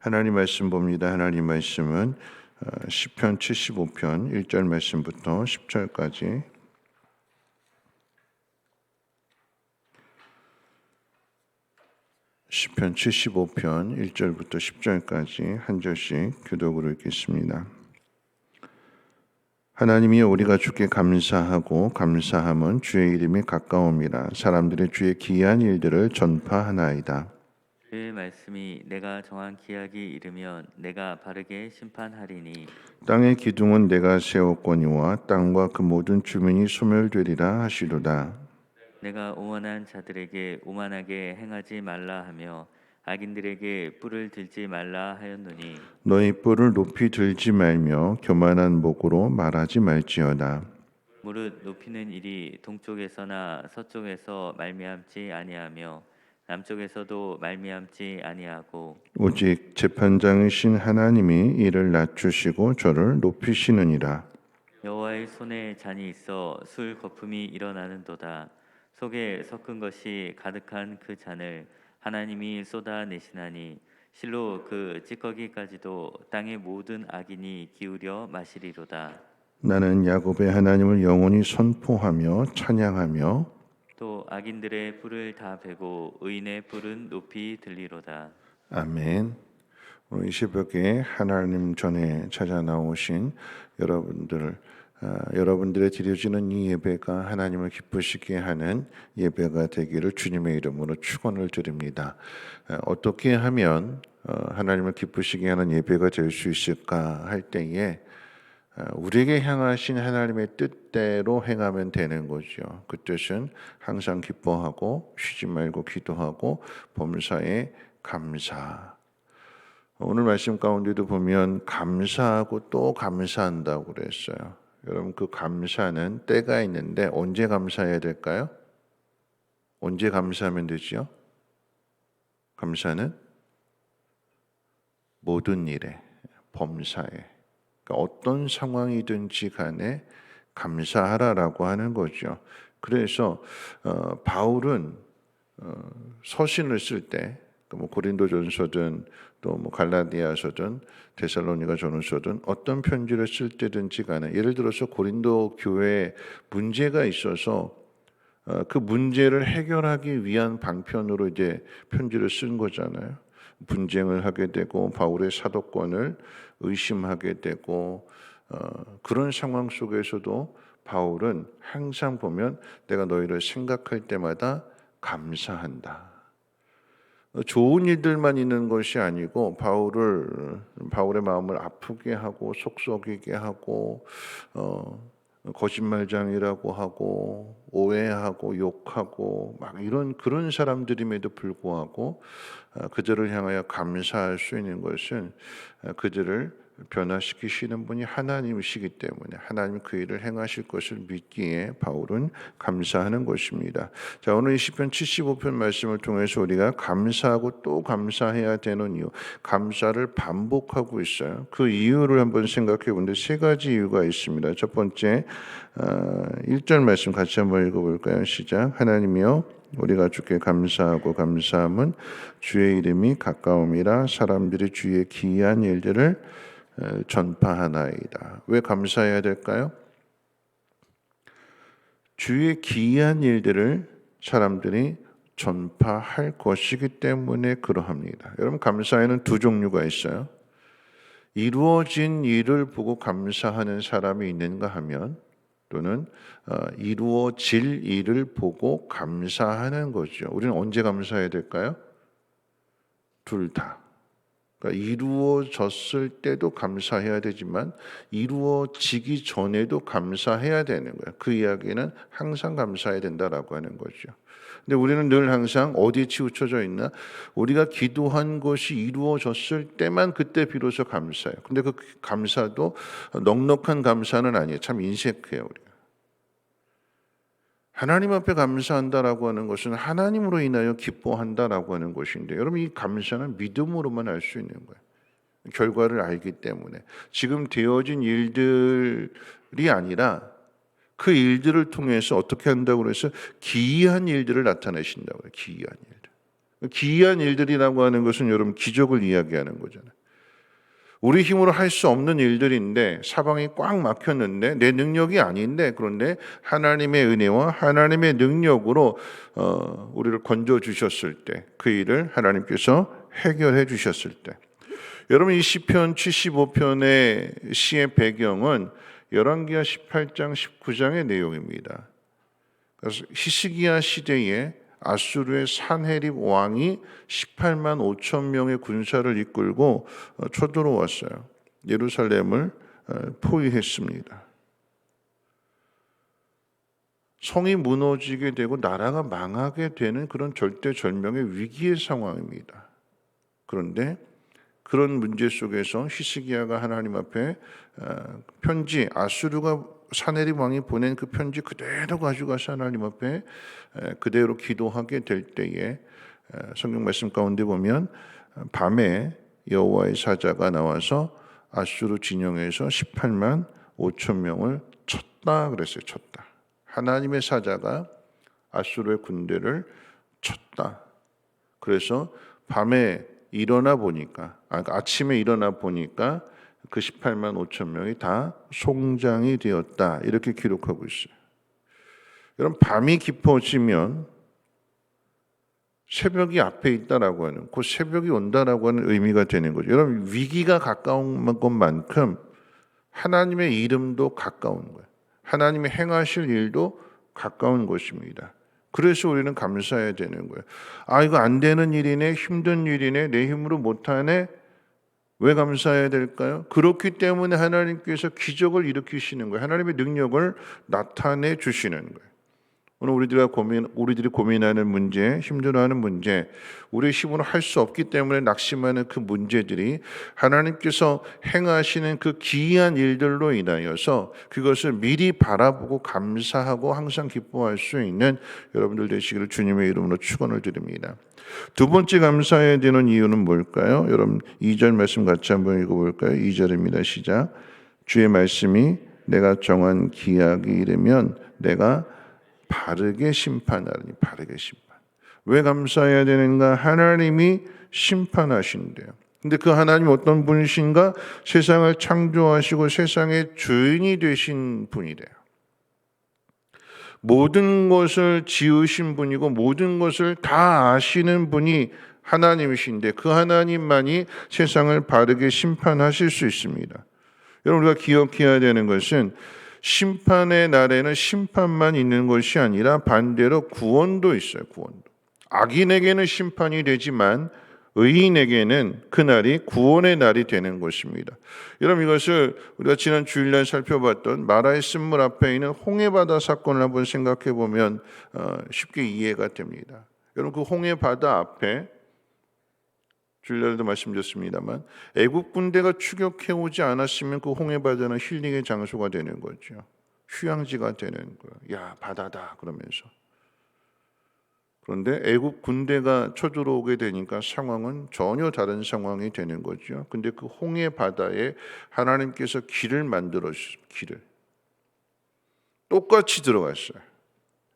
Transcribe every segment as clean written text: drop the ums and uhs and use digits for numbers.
하나님 말씀 봅니다. 하나님 말씀은 시편 75편 1절 말씀부터 10절까지 시편 75편 1절부터 10절까지 한 절씩 교독으로 읽겠습니다. 하나님이여, 우리가 주께 감사하고 감사함은 주의 이름이 가까움이라. 사람들의 주의 기이한 일들을 전파하나이다. 주의 말씀이 내가 정한 기약이 이르면 내가 바르게 심판하리니. 땅의 기둥은 내가 세웠거니와 땅과 그 모든 주민이 소멸되리라 하시도다. 내가 오만한 자들에게 오만하게 행하지 말라 하며 악인들에게 뿔을 들지 말라 하였노니. 너희 뿔을 높이 들지 말며 교만한 목으로 말하지 말지어다. 무릇 높이는 일이 동쪽에서나 서쪽에서 말미암지 아니하며 남쪽에서도 말미암지 아니하고, 오직 재판장이신 하나님이 이를 낮추시고 저를 높이시느니라. 여호와의 손에 잔이 있어 술 거품이 일어나는도다. 속에 섞은 것이 가득한 그 잔을 하나님이 쏟아내시나니 실로 그 찌꺼기까지도 땅의 모든 악인이 기울여 마시리로다. 나는 야곱의 하나님을 영원히 선포하며 찬양하며 또 악인들의 뿔을 다 베고 의인의 뿔은 높이 들리로다. 아멘. 오늘 이 새벽에 하나님 전에 찾아 나오신 여러분들의 드려지는 이 예배가 하나님을 기쁘시게 하는 예배가 되기를 주님의 이름으로 축원을 드립니다. 어떻게 하면 하나님을 기쁘시게 하는 예배가 될 수 있을까 할 때에 우리에게 향하신 하나님의 뜻대로 행하면 되는 거죠. 그 뜻은 항상 기뻐하고 쉬지 말고 기도하고 범사에 감사. 오늘 말씀 가운데도 보면 감사하고 또 감사한다고 그랬어요. 여러분, 그 감사는 때가 있는데 언제 감사해야 될까요? 언제 감사하면 되지요? 감사는 모든 일에, 범사에, 그러니까 어떤 상황이든지 간에 감사하라라고 하는 거죠. 그래서 바울은 서신을 쓸 때, 뭐 고린도전서든 또 뭐 갈라디아서든 데살로니가전서든 어떤 편지를 쓸 때든지 간에, 예를 들어서 고린도 교회에 문제가 있어서 그 문제를 해결하기 위한 방편으로 이제 편지를 쓴 거잖아요. 분쟁을 하게 되고 바울의 사도권을 의심하게 되고 그런 상황 속에서도 바울은 항상 보면 내가 너희를 생각할 때마다 감사한다. 좋은 일들만 있는 것이 아니고 바울의 마음을 아프게 하고 속썩이게 하고 거짓말장이라고 하고 오해하고 욕하고 막 이런 그런 사람들임에도 불구하고 그들을 향하여 감사할 수 있는 것은 그들을 변화시키시는 분이 하나님이시기 때문에 하나님 그 일을 행하실 것을 믿기에 바울은 감사하는 것입니다. 자, 오늘 이 시편 75편 말씀을 통해서 우리가 감사하고 또 감사해야 되는 이유, 감사를 반복하고 있어요. 그 이유를 한번 생각해 보는데 세 가지 이유가 있습니다. 첫 번째, 1절 말씀 같이 한번 읽어볼까요? 시작. 하나님이여, 우리가 주께 감사하고 감사함은 주의 이름이 가까움이라. 사람들이 주의 기이한 일들을 전파하나이다. 왜 감사해야 될까요? 주의 기이한 일들을 사람들이 전파할 것이기 때문에 그러합니다. 여러분, 감사에는 두 종류가 있어요. 이루어진 일을 보고 감사하는 사람이 있는가 하면, 또는 이루어질 일을 보고 감사하는 거죠. 우리는 언제 감사해야 될까요? 둘 다. 그러니까 이루어졌을 때도 감사해야 되지만 이루어지기 전에도 감사해야 되는 거예요. 그 이야기는 항상 감사해야 된다라고 하는 거죠. 근데 우리는 늘 항상 어디에 치우쳐져 있나? 우리가 기도한 것이 이루어졌을 때만 그때 비로소 감사해요. 근데 그 감사도 넉넉한 감사는 아니에요. 참 인색해요, 우리가. 하나님 앞에 감사한다라고 하는 것은 하나님으로 인하여 기뻐한다라고 하는 것인데, 여러분, 이 감사는 믿음으로만 알 수 있는 거예요. 결과를 알기 때문에. 지금 되어진 일들이 아니라 그 일들을 통해서 어떻게 한다고 그래서 기이한 일들을 나타내신다고 해요. 기이한 일들. 기이한 일들이라고 하는 것은 여러분 기적을 이야기하는 거잖아요. 우리 힘으로 할 수 없는 일들인데 사방이 꽉 막혔는데 내 능력이 아닌데 그런데 하나님의 은혜와 하나님의 능력으로 우리를 건져 주셨을 때 그 일을 하나님께서 해결해 주셨을 때 여러분 이 시편 75편의 시의 배경은 열왕기하 18장 19장의 내용입니다. 그래서 히스기야 시대에 아수르의 산헤립 왕이 18만 5천 명의 군사를 이끌고 쳐들어왔어요. 예루살렘을 포위했습니다. 성이 무너지게 되고 나라가 망하게 되는 그런 절대절명의 위기의 상황입니다. 그런데 그런 문제 속에서 히스기야가 하나님 앞에 편지, 아수르가 사네립 왕이 보낸 그 편지 그대로 가져가서 하나님 앞에 그대로 기도하게 될 때에 성경 말씀 가운데 보면 밤에 여호와의 사자가 나와서 아수르 진영에서 18만 5천 명을 쳤다 그랬어요. 쳤다. 하나님의 사자가 아수르의 군대를 쳤다. 그래서 밤에 일어나 보니까 아침에 일어나 보니까 그 18만 5천 명이 다 송장이 되었다. 이렇게 기록하고 있어요. 여러분 밤이 깊어지면 새벽이 앞에 있다라고 하는 그 새벽이 온다라고 하는 의미가 되는 거죠. 여러분 위기가 가까운 것만큼 하나님의 이름도 가까운 거예요. 하나님의 행하실 일도 가까운 것입니다. 그래서 우리는 감사해야 되는 거예요. 아 이거 안 되는 일이네, 힘든 일이네, 내 힘으로 못하네. 왜 감사해야 될까요? 그렇기 때문에 하나님께서 기적을 일으키시는 거예요. 하나님의 능력을 나타내 주시는 거예요. 오늘 우리들이 고민하는 문제, 힘들어하는 문제, 우리의 힘으로 할 수 없기 때문에 낙심하는 그 문제들이 하나님께서 행하시는 그 기이한 일들로 인하여서 그것을 미리 바라보고 감사하고 항상 기뻐할 수 있는 여러분들 되시기를 주님의 이름으로 축원을 드립니다. 두 번째 감사해야 되는 이유는 뭘까요? 여러분 2절 말씀 같이 한번 읽어볼까요? 2절입니다. 시작. 주의 말씀이 내가 정한 기약이 이르면 내가 바르게 심판하리니. 바르게 심판. 왜 감사해야 되는가? 하나님이 심판하신대요. 근데 그 하나님 어떤 분이신가? 세상을 창조하시고 세상의 주인이 되신 분이래요. 모든 것을 지으신 분이고 모든 것을 다 아시는 분이 하나님이신데 그 하나님만이 세상을 바르게 심판하실 수 있습니다. 여러분 우리가 기억해야 되는 것은 심판의 날에는 심판만 있는 것이 아니라 반대로 구원도 있어요. 구원도. 악인에게는 심판이 되지만 의인에게는 그날이 구원의 날이 되는 것입니다. 여러분 이것을 우리가 지난 주일날 살펴봤던 마라의 쓴물 앞에 있는 홍해바다 사건을 한번 생각해 보면 쉽게 이해가 됩니다. 여러분 그 홍해바다 앞에 주일날도 말씀드렸습니다만 애국 군대가 추격해 오지 않았으면 그 홍해바다는 힐링의 장소가 되는 거죠. 휴양지가 되는 거예요. 야 바다다 그러면서. 그런데 애국 군대가 쳐들어오게 되니까 상황은 전혀 다른 상황이 되는 거죠. 근데 그 홍해바다에 하나님께서 길을 만들어 주셨어요. 길을. 똑같이 들어갔어요.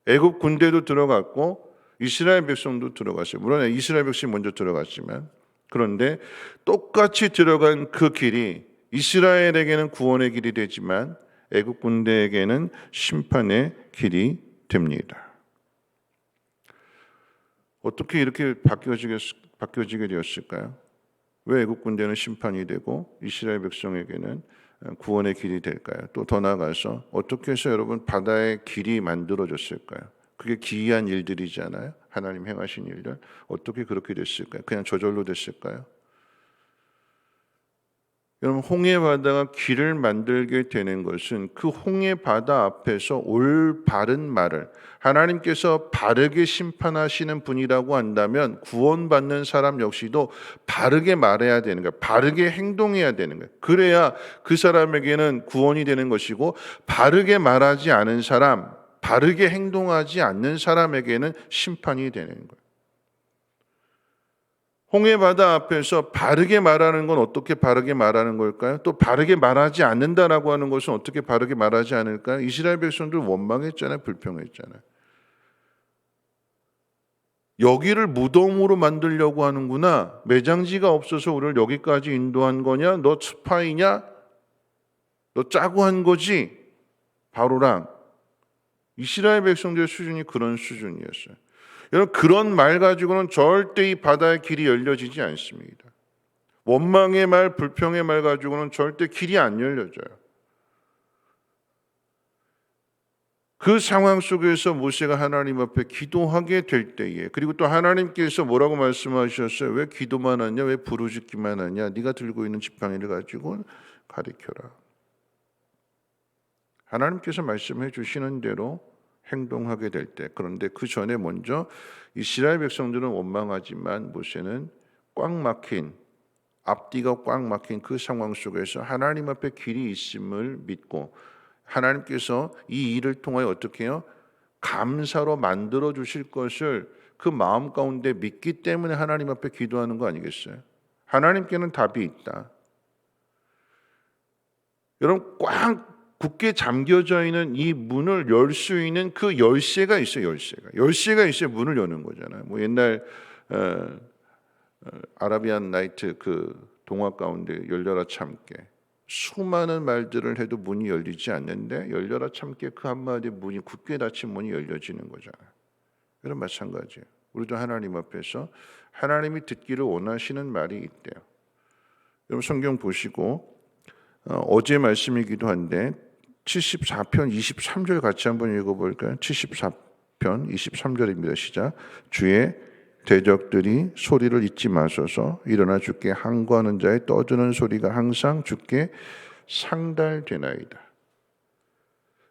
애국 군대도 들어갔고 이스라엘 백성도 들어갔어요. 물론 이스라엘 백성이 먼저 들어갔지만 그런데 똑같이 들어간 그 길이 이스라엘에게는 구원의 길이 되지만 애국 군대에게는 심판의 길이 됩니다. 어떻게 이렇게 바뀌어지게 되었을까요? 왜 애국 군대는 심판이 되고 이스라엘 백성에게는 구원의 길이 될까요? 또 더 나아가서 어떻게 해서 여러분 바다의 길이 만들어졌을까요? 그게 기이한 일들이잖아요. 하나님 행하신 일들. 어떻게 그렇게 됐을까요? 그냥 저절로 됐을까요? 여러분 홍해바다가 길을 만들게 되는 것은 그 홍해바다 앞에서 올바른 말을 하나님께서 바르게 심판하시는 분이라고 한다면 구원받는 사람 역시도 바르게 말해야 되는 거예요. 바르게 행동해야 되는 거예요. 그래야 그 사람에게는 구원이 되는 것이고 바르게 말하지 않은 사람, 바르게 행동하지 않는 사람에게는 심판이 되는 거예요. 홍해바다 앞에서 바르게 말하는 건 어떻게 바르게 말하는 걸까요? 또 바르게 말하지 않는다라고 하는 것은 어떻게 바르게 말하지 않을까요? 이스라엘 백성들 원망했잖아요. 불평했잖아요. 여기를 무덤으로 만들려고 하는구나. 매장지가 없어서 우리를 여기까지 인도한 거냐? 너 스파이냐? 너 짜고 한 거지? 바로랑. 이스라엘 백성들의 수준이 그런 수준이었어요. 여러분, 그런 말 가지고는 절대 이 바다의 길이 열려지지 않습니다. 원망의 말, 불평의 말 가지고는 절대 길이 안 열려져요. 그 상황 속에서 모세가 하나님 앞에 기도하게 될 때에, 그리고 또 하나님께서 뭐라고 말씀하셨어요? 왜 기도만 하냐? 왜 부르짖기만 하냐? 네가 들고 있는 지팡이를 가지고 가리켜라. 하나님께서 말씀해 주시는 대로 행동하게 될 때, 그런데 그 전에 먼저 이스라엘 백성들은 원망하지만 모세는 꽉 막힌, 앞뒤가 꽉 막힌 그 상황 속에서 하나님 앞에 길이 있음을 믿고, 하나님께서 이 일을 통하여 어떻게 해요? 감사로 만들어 주실 것을 그 마음 가운데 믿기 때문에 하나님 앞에 기도하는 거 아니겠어요? 하나님께는 답이 있다. 여러분, 꽉 굳게 잠겨져 있는 이 문을 열 수 있는 그 열쇠가 있어요. 열쇠가 있어야 문을 여는 거잖아요. 뭐 옛날 아라비안 나이트 그 동화 가운데 열려라 참깨, 수많은 말들을 해도 문이 열리지 않는데 열려라 참깨 그 한마디 문이 굳게 닫힌 문이 열려지는 거잖아요. 그런 마찬가지예요. 우리도 하나님 앞에서 하나님이 듣기를 원하시는 말이 있대요. 여러분 성경 보시고 어제 말씀이기도 한데 74편 23절 같이 한번 읽어볼까요? 74편 23절입니다. 시작. 주의 대적들이 소리를 잊지 마소서. 일어나 주께 항거하는 자의 떠드는 소리가 항상 주께 상달되나이다.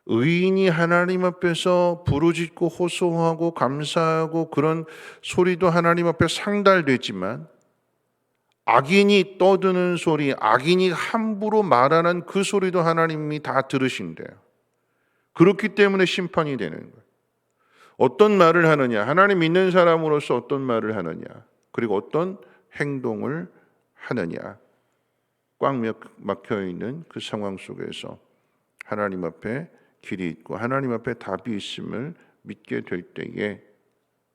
의인이 하나님 앞에서 부르짖고 호소하고 감사하고 그런 소리도 하나님 앞에 상달되지만, 악인이 떠드는 소리, 악인이 함부로 말하는 그 소리도 하나님이 다 들으신대요. 그렇기 때문에 심판이 되는 거예요. 어떤 말을 하느냐, 하나님 믿는 사람으로서 어떤 말을 하느냐, 그리고 어떤 행동을 하느냐, 꽉 막혀 있는 그 상황 속에서 하나님 앞에 길이 있고 하나님 앞에 답이 있음을 믿게 될 때에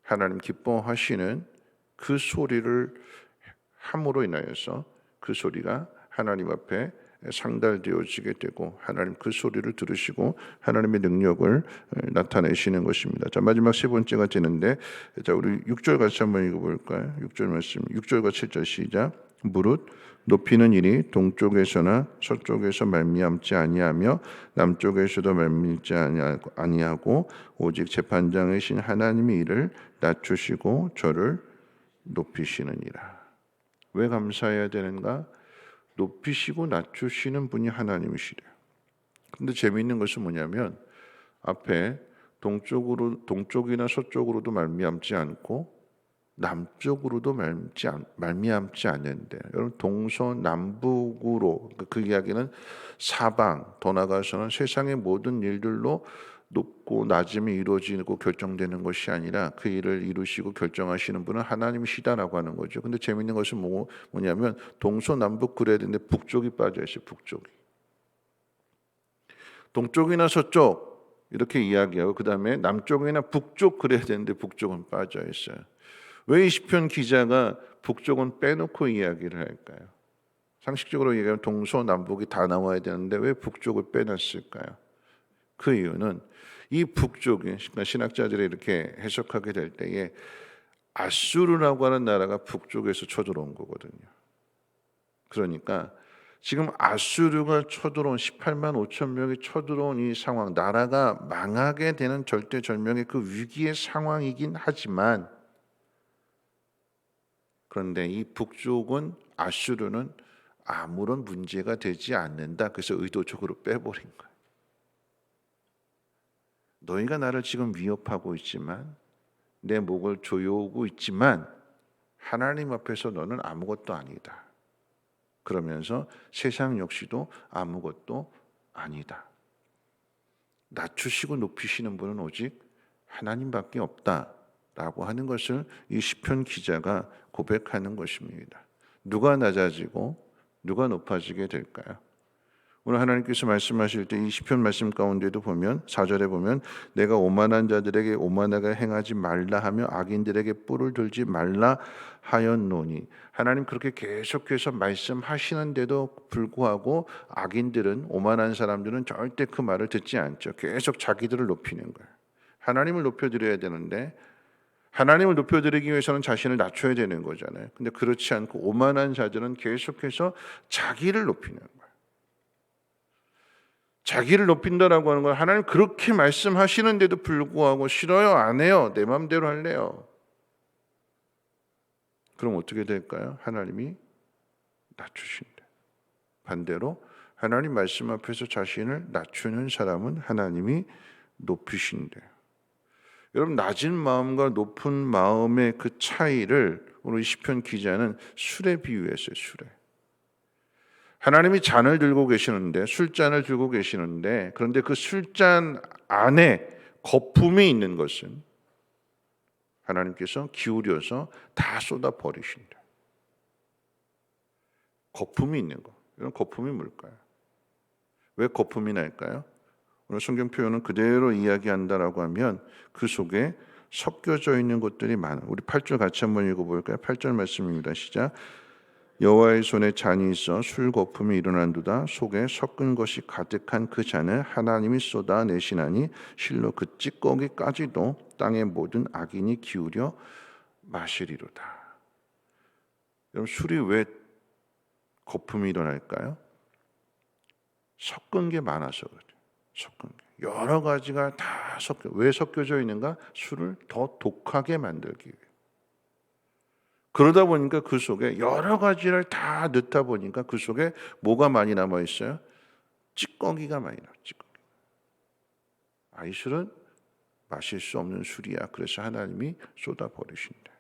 하나님 기뻐하시는 그 소리를 함으로 인하여서 그 소리가 하나님 앞에 상달되어지게 되고 하나님 그 소리를 들으시고 하나님의 능력을 나타내시는 것입니다. 자, 마지막 세 번째가 되는데, 자, 우리 6절 같이 한번 읽어볼까요? 6절 말씀, 6절과 7절 시작. 무릇 높이는 일이 동쪽에서나 서쪽에서 말미암지 아니하며 남쪽에서도 말미암지 아니하고 오직 재판장이신 하나님의 일을 낮추시고 저를 높이시느니라. 왜 감사해야 되는가? 높이시고 낮추시는 분이 하나님이시래요. 근데 재미있는 것은 뭐냐면 앞에 동쪽이나 서쪽으로도 말미암지 않고 남쪽으로도 말미암지 않는데, 여러분 동서남북으로 그 이야기는 사방, 더 나아가서는 세상의 모든 일들로 높고 낮음이 이루어지고 결정되는 것이 아니라 그 일을 이루시고 결정하시는 분은 하나님이시다라고 하는 거죠. 근데 재미있는 것은 뭐냐면 동서남북 그래야 되는데 북쪽이 빠져 있어요. 북쪽이. 동쪽이나 서쪽 이렇게 이야기하고 그 다음에 남쪽이나 북쪽 그래야 되는데 북쪽은 빠져 있어요. 왜 이 시편 기자가 북쪽은 빼놓고 이야기를 할까요? 상식적으로 얘기하면 동서남북이 다 나와야 되는데 왜 북쪽을 빼놨을까요? 그 이유는 이 북쪽이, 그러니까 신학자들이 이렇게 해석하게 될 때에 아수르라고 하는 나라가 북쪽에서 쳐들어온 거거든요. 그러니까 지금 아수르가 쳐들어온 18만 5천 명이 쳐들어온 이 상황, 나라가 망하게 되는 절대절명의 그 위기의 상황이긴 하지만, 그런데 이 북쪽은 아수르는 아무런 문제가 되지 않는다. 그래서 의도적으로 빼버린 거예요. 너희가 나를 지금 위협하고 있지만, 내 목을 조여오고 있지만 하나님 앞에서 너는 아무것도 아니다. 그러면서 세상 역시도 아무것도 아니다. 낮추시고 높이시는 분은 오직 하나님밖에 없다라고 하는 것을 이 시편 기자가 고백하는 것입니다. 누가 낮아지고 누가 높아지게 될까요? 오늘 하나님께서 말씀하실 때 이 시편 말씀 가운데도 보면 4절에 보면 내가 오만한 자들에게 오만하게 행하지 말라 하며 악인들에게 뿔을 들지 말라 하였노니, 하나님 그렇게 계속해서 말씀하시는데도 불구하고 악인들은, 오만한 사람들은 절대 그 말을 듣지 않죠. 계속 자기들을 높이는 거예요. 하나님을 높여드려야 되는데, 하나님을 높여드리기 위해서는 자신을 낮춰야 되는 거잖아요. 근데 그렇지 않고 오만한 자들은 계속해서 자기를 높이는 거예요. 자기를 높인다라고 하는 건 하나님 그렇게 말씀하시는데도 불구하고 싫어요, 안 해요, 내 마음대로 할래요. 그럼 어떻게 될까요? 하나님이 낮추신대. 반대로 하나님 말씀 앞에서 자신을 낮추는 사람은 하나님이 높이신대요. 여러분, 낮은 마음과 높은 마음의 그 차이를 오늘 시편 기자는 술에 비유했어요. 술에. 하나님이 잔을 들고 계시는데, 술잔을 들고 계시는데, 그런데 그 술잔 안에 거품이 있는 것은 하나님께서 기울여서 다 쏟아 버리신다. 거품이 있는 거. 이런 거품이 뭘까요? 왜 거품이 날까요? 오늘 성경 표현은 그대로 이야기한다라고 하면 그 속에 섞여져 있는 것들이 많아. 우리 8절 같이 한번 읽어볼까요? 8절 말씀입니다. 시작. 여호와의 손에 잔이 있어 술 거품이 일어난도다. 속에 섞은 것이 가득한 그 잔을 하나님이 쏟아내시나니 실로 그 찌꺼기까지도 땅의 모든 악인이 기울여 마시리로다. 여러분, 술이 왜 거품이 일어날까요? 섞은 게 많아서 그렇죠. 섞은 게 여러 가지가 다 왜 섞여져 있는가? 술을 더 독하게 만들기 위해. 그러다 보니까 그 속에 여러 가지를 다 넣다 보니까 그 속에 뭐가 많이 남아 있어요? 찌꺼기가 많이 남아. 찌꺼기. 이 술은 마실 수 없는 술이야. 그래서 하나님이 쏟아 버리신다.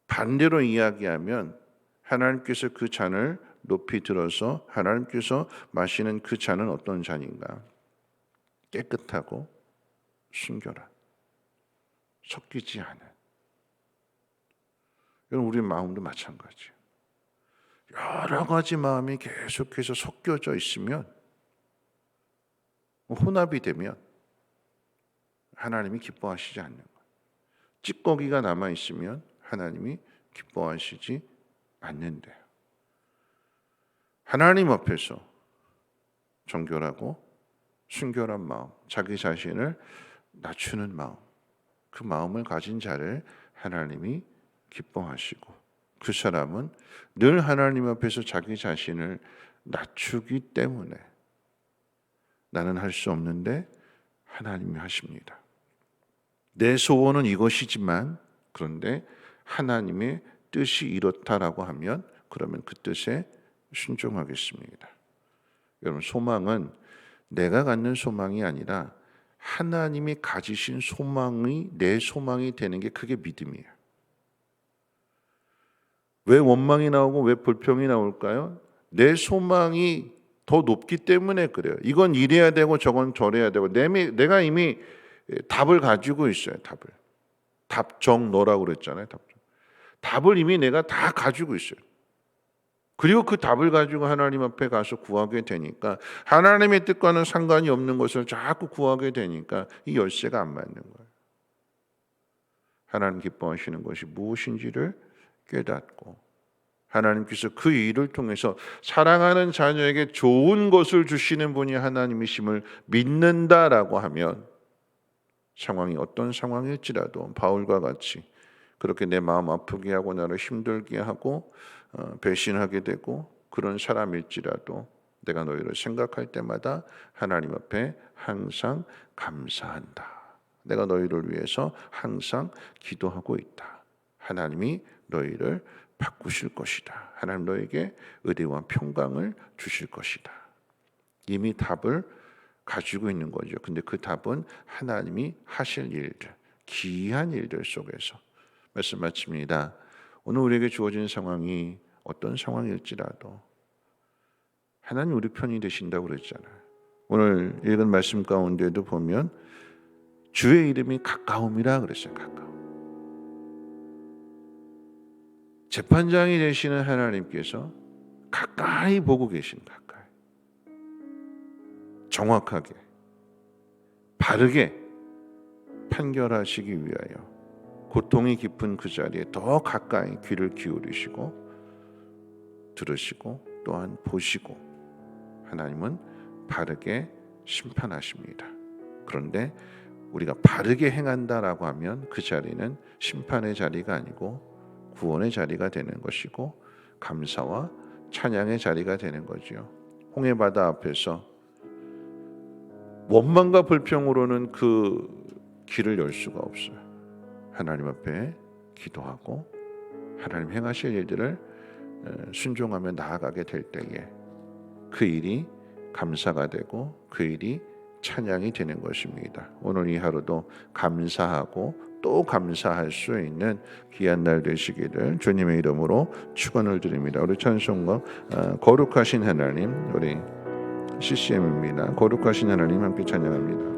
반대로 이야기하면 하나님께서 그 잔을 높이 들어서 하나님께서 마시는 그 잔은 어떤 잔인가? 깨끗하고 순결한, 섞이지 않은. 여러분, 우리 마음도 마찬가지예요. 여러 가지 마음이 계속해서 섞여져 있으면, 혼합이 되면 하나님이 기뻐하시지 않는 거예요. 찌꺼기가 남아 있으면 하나님이 기뻐하시지 않는데요. 하나님 앞에서 정결하고 순결한 마음, 자기 자신을 낮추는 마음, 그 마음을 가진 자를 하나님이 기뻐하시고, 그 사람은 늘 하나님 앞에서 자기 자신을 낮추기 때문에 나는 할 수 없는데 하나님이 하십니다. 내 소원은 이것이지만, 그런데 하나님의 뜻이 이렇다라고 하면 그러면 그 뜻에 순종하겠습니다. 여러분, 소망은 내가 갖는 소망이 아니라 하나님이 가지신 소망이 내 소망이 되는 게, 그게 믿음이에요. 왜 원망이 나오고 왜 불평이 나올까요? 내 소망이 더 높기 때문에 그래요. 이건 이래야 되고 저건 저래야 되고, 내가 이미 답을 가지고 있어요. 답정너라고 그랬잖아요. 답을 이미 내가 다 가지고 있어요. 그리고 그 답을 가지고 하나님 앞에 가서 구하게 되니까, 하나님의 뜻과는 상관이 없는 것을 자꾸 구하게 되니까 이 열쇠가 안 맞는 거예요. 하나님 기뻐하시는 것이 무엇인지를 깨닫고, 하나님께서 그 일을 통해서 사랑하는 자녀에게 좋은 것을 주시는 분이 하나님이심을 믿는다라고 하면, 상황이 어떤 상황일지라도 바울과 같이 그렇게 내 마음 아프게 하고 나를 힘들게 하고 배신하게 되고 그런 사람일지라도 내가 너희를 생각할 때마다 하나님 앞에 항상 감사한다. 내가 너희를 위해서 항상 기도하고 있다. 하나님이 너희를 바꾸실 것이다. 하나님 너에게 의리와 평강을 주실 것이다. 이미 답을 가지고 있는 거죠. 근데 그 답은 하나님이 하실 일들, 기이한 일들 속에서. 말씀 마칩니다. 오늘 우리에게 주어진 상황이 어떤 상황일지라도 하나님 우리 편이 되신다고 그랬잖아요. 오늘 읽은 말씀 가운데도 보면 주의 이름이 가까움이라 그랬어요. 가까움. 재판장이 되시는 하나님께서 가까이 보고 계신, 가까이. 정확하게 바르게 판결하시기 위하여 고통이 깊은 그 자리에 더 가까이 귀를 기울이시고 들으시고 또한 보시고 하나님은 바르게 심판하십니다. 그런데 우리가 바르게 행한다라고 하면 그 자리는 심판의 자리가 아니고 구원의 자리가 되는 것이고 감사와 찬양의 자리가 되는 거지요. 홍해바다 앞에서 원망과 불평으로는 그 길을 열 수가 없어요. 하나님 앞에 기도하고 하나님 행하실 일들을 순종하며 나아가게 될 때에 그 일이 감사가 되고 그 일이 찬양이 되는 것입니다. 오늘 이 하루도 감사하고 또 감사할 수 있는 귀한 날 되시기를 주님의 이름으로 축원을 드립니다. 우리 찬송가 거룩하신 하나님, 우리 CCM입니다. 거룩하신 하나님 함께 찬양합니다.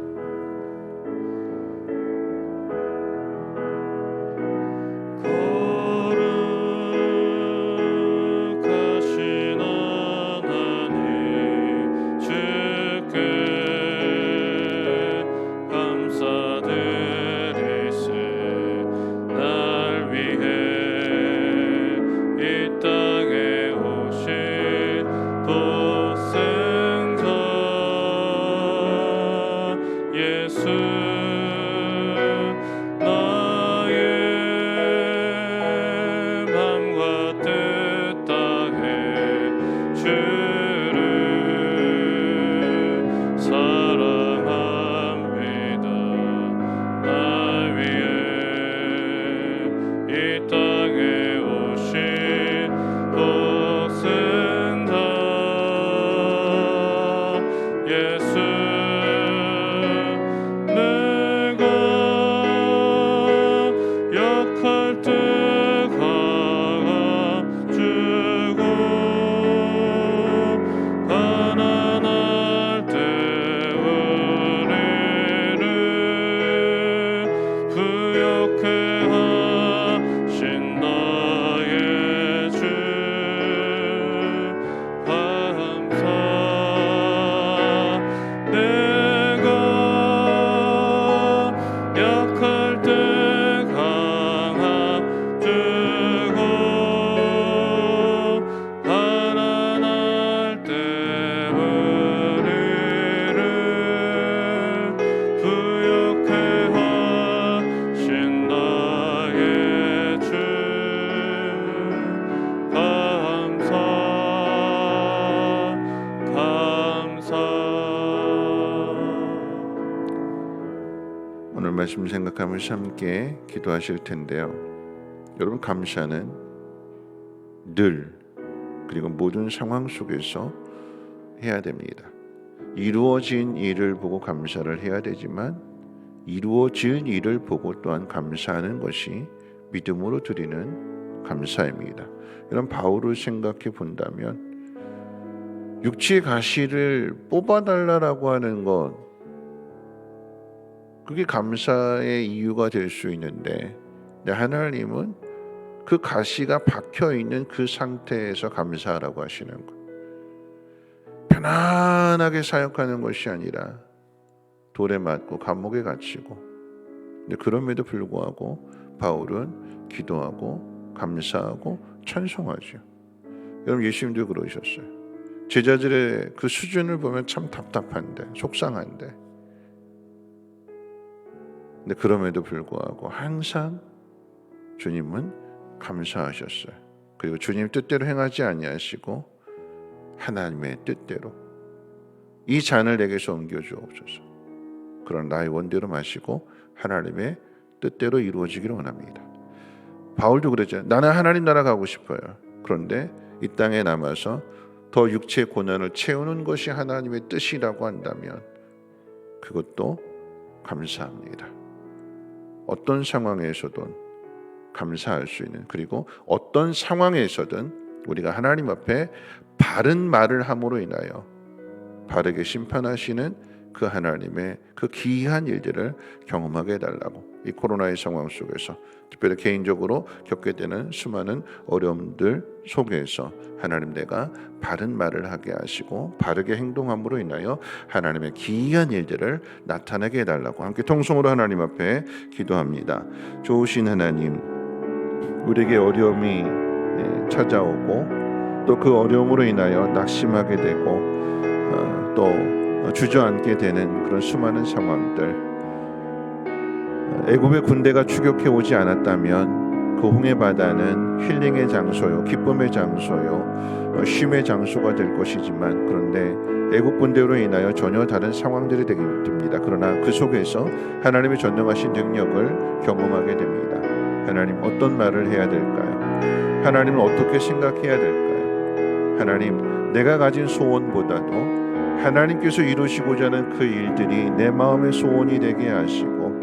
오늘 말씀 생각하면서 함께 기도하실 텐데요. 여러분, 감사는 늘 그리고 모든 상황 속에서 해야 됩니다. 이루어진 일을 보고 감사를 해야 되지만 이루어질 일을 보고 또한 감사하는 것이 믿음으로 드리는 감사입니다. 이런 바울을 생각해 본다면 육체의 가시를 뽑아달라고 하는 것, 그게 감사의 이유가 될 수 있는데 하나님은 그 가시가 박혀있는 그 상태에서 감사하라고 하시는 것, 편안하게 사역하는 것이 아니라 돌에 맞고 감옥에 갇히고, 근데 그럼에도 불구하고 바울은 기도하고 감사하고 찬송하죠. 여러분, 예수님도 그러셨어요. 제자들의 그 수준을 보면 참 답답한데, 속상한데, 근데 그럼에도 불구하고 항상 주님은 감사하셨어요. 그리고 주님 뜻대로 행하지 아니하시고 하나님의 뜻대로 이 잔을 내게서 옮겨 주옵소서. 그런 나의 원대로 마시고 하나님의 뜻대로 이루어지기를 원합니다. 바울도 그랬잖아요. 나는 하나님 나라 가고 싶어요. 그런데 이 땅에 남아서 더 육체의 고난을 채우는 것이 하나님의 뜻이라고 한다면 그것도 감사합니다. 어떤 상황에서든 감사할 수 있는, 그리고 어떤 상황에서든 우리가 하나님 앞에 바른 말을 함으로 인하여 바르게 심판하시는 그 하나님의 그 기이한 일들을 경험하게 해달라고, 이 코로나의 상황 속에서 특별히 개인적으로 겪게 되는 수많은 어려움들 속에서 하나님, 내가 바른 말을 하게 하시고 바르게 행동함으로 인하여 하나님의 기이한 일들을 나타내게 해달라고 함께 통성으로 하나님 앞에 기도합니다. 좋으신 하나님, 우리에게 어려움이 찾아오고 또 그 어려움으로 인하여 낙심하게 되고 또 주저앉게 되는 그런 수많은 상황들, 애굽의 군대가 추격해 오지 않았다면 그 홍해 바다는 힐링의 장소요, 기쁨의 장소요, 쉼의 장소가 될 것이지만, 그런데 애굽 군대로 인하여 전혀 다른 상황들이 되게 됩니다. 그러나 그 속에서 하나님의 전능하신 능력을 경험하게 됩니다. 하나님, 어떤 말을 해야 될까요? 하나님은 어떻게 생각해야 될까요? 하나님, 내가 가진 소원보다도 하나님께서 이루시고자 하는 그 일들이 내 마음의 소원이 되게 하시고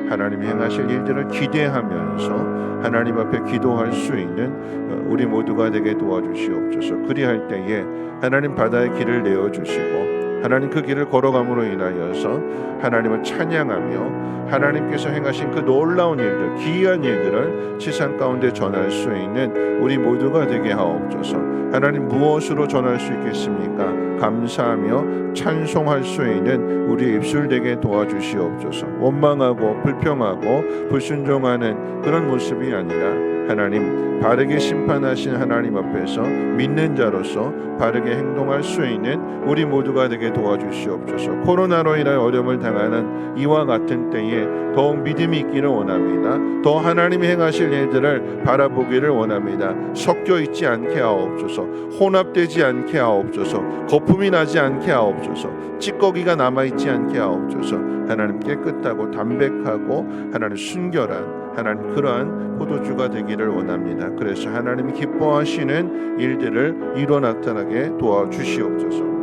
하나님 행하실 일들을 기대하면서 하나님 앞에 기도할 수 있는 우리 모두가 되게 도와주시옵소서. 그리할 때에 하나님 바다의 길을 내어주시고 하나님 그 길을 걸어감으로 인하여서 하나님을 찬양하며 하나님께서 행하신 그 놀라운 일들, 기이한 일들을 세상 가운데 전할 수 있는 우리 모두가 되게 하옵소서. 하나님, 무엇으로 전할 수 있겠습니까? 감사하며 찬송할 수 있는 우리 입술 되게 도와주시옵소서. 원망하고 불평하고 불순종하는 그런 모습이 아니라 하나님, 바르게 심판하신 하나님 앞에서 믿는 자로서 바르게 행동할 수 있는 우리 모두가 되게 도와주시옵소서. 코로나로 인하여 어려움을 당하는 이와 같은 때에 더욱 믿음이 있기를 원합니다. 더 하나님이 행하실 일들을 바라보기를 원합니다. 섞여 있지 않게 하옵소서. 혼합되지 않게 하옵소서. 거품이 나지 않게 하옵소서. 찌꺼기가 남아있지 않게 하옵소서. 하나님, 깨끗하고 담백하고 하나님 순결한 하나님, 그러한 포도주가 되기를 원합니다. 그래서 하나님이 기뻐하시는 일들을 이루어 나타나게 도와주시옵소서.